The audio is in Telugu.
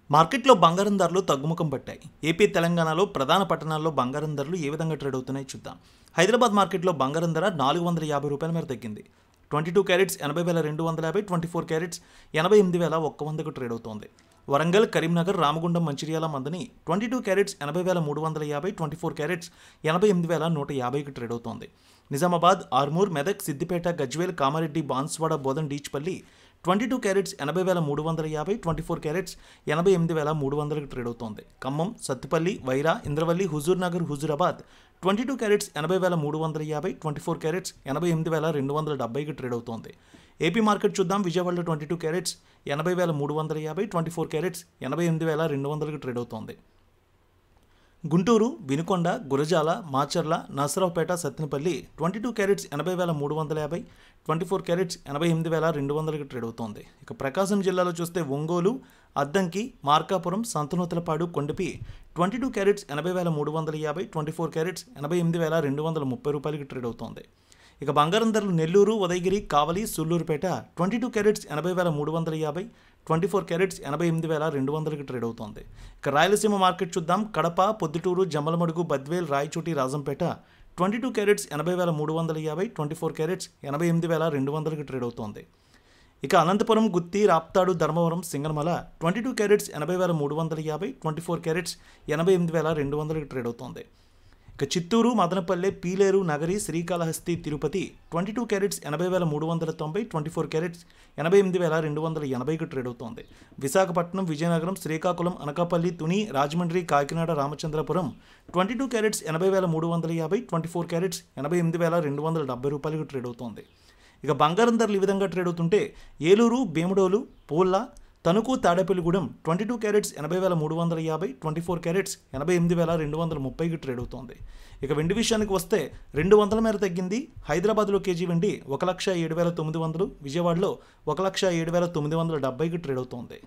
మార్కెట్లో బంగారం ధరలు తగ్గుముఖం పట్టాయి. ఏపీ, తెలంగాణలో ప్రధాన పట్టణాల్లో బంగారం ధరలు ఏ విధంగా ట్రేడ్ అవుతున్నాయో చూద్దాం. హైదరాబాద్ మార్కెట్లో బంగారం ధర ₹450 మేర తగ్గింది. 22 క్యారెట్స్ 80,250, 24 క్యారెట్స్ 88,100కు ట్రేడ్ అవుతోంది. వరంగల్, కరీంనగర్, రామగుండం, మంచిర్యాల మందని 22 క్యారెట్స్ 80,350, 24 క్యారెట్స్ 88,150కి ట్రేడ్ అవుతోంది. నిజామాబాద్, ఆర్మూర్, మెదక్, సిద్దిపేట, గజ్వేల్, కామారెడ్డి, బాన్స్వాడ, బోధన్, డీచ్పల్లి 22 క్యారెట్స్ 80,350, 24 క్యారెట్స్ 88,300కి ట్రేడ్ అవుతోంది. Khammam, Sathupalli, Wyra, Indravelli, Huzurnagar, Huzurabad 22 carats 80,350, 24 carats 88,270కి ట్రేడ్ అవుతోంది. ఏపీ మార్కెట్ చూద్దాం. విజయవాడలో 22 క్యారెట్స్ 80,350, 24 క్యారెట్స్ 88,200కి ట్రేడ్ అవుతోంది. గుంటూరు, వినుకొండ, గురజాల, మాచర్ల, నరసరావుపేట, సత్తెనపల్లి 22 క్యారెట్స్ 80,350, 24 క్యారెట్స్ 88,200కి ట్రేడ్ అవుతోంది. ఇక ప్రకాశం జిల్లాలో చూస్తే Ongole, Addanki, Markapuram, Santhanuthalapadu, Kondapi 22 carats 80,350, 24 carats 88,230 trade అవుతోంది. ఇక బంగారం ధరలు నెల్లూరు, ఉదయగిరి, కావలి, సూళ్లూరుపేట 22 క్యారెట్స్ 80,350, 24 క్యారెట్స్ 88,200కి ట్రేడ్ అవుతోంది. ఇక రాయలసీమ మార్కెట్ చూద్దాం. కడప, పొద్దుటూరు, జమ్మలమడుగు, బద్వేల్, రాయచోటి, రాజంపేట 22 క్యారెట్స్ 80,350, 24 క్యారెట్స్ 88,200కి ట్రేడ్ అవుతోంది. ఇక అనంతపురం, గుత్తి, రాప్తాడు, ధర్మవరం, సింగనమల 22 క్యారెట్స్ 80,350, 24 క్యారెట్స్ 88,200కి ట్రేడ్ అవుతోంది. ఇక చిత్తూరు, మదనపల్లె, పీలేరు, నగరి, శ్రీకాళహస్తి, తిరుపతి 22 క్యారెట్స్ 80,390, 24 క్యారెట్స్ 88,280కి ట్రేడ్ అవుతోంది. విశాఖపట్నం, విజయనగరం, శ్రీకాకుళం, అనకాపల్లి, తుని, రాజమండ్రి, కాకినాడ, రామచంద్రపురం 22 క్యారెట్స్ 80,350, 24 క్యారెట్స్ 88,270కి ట్రేడ్ అవుతోంది. ఇక బంగారం ధరలు ఈ విధంగా ట్రేడ్ అవుతుంటే ఏలూరు, భీమడోలు, పోల్లా, తణుకు, తాడేపల్లిగూడెం 22 క్యారెట్స్ 80,350, 24 క్యారెట్స్ 88,230కి ట్రేడ్ అవుతోంది. ఇక వెండి విషయానికి వస్తే 200 మేర తగ్గింది. హైదరాబాద్లో కేజీ వెండి 1,07,900, విజయవాడలో 1,07,970కి ట్రేడ్ అవుతోంది.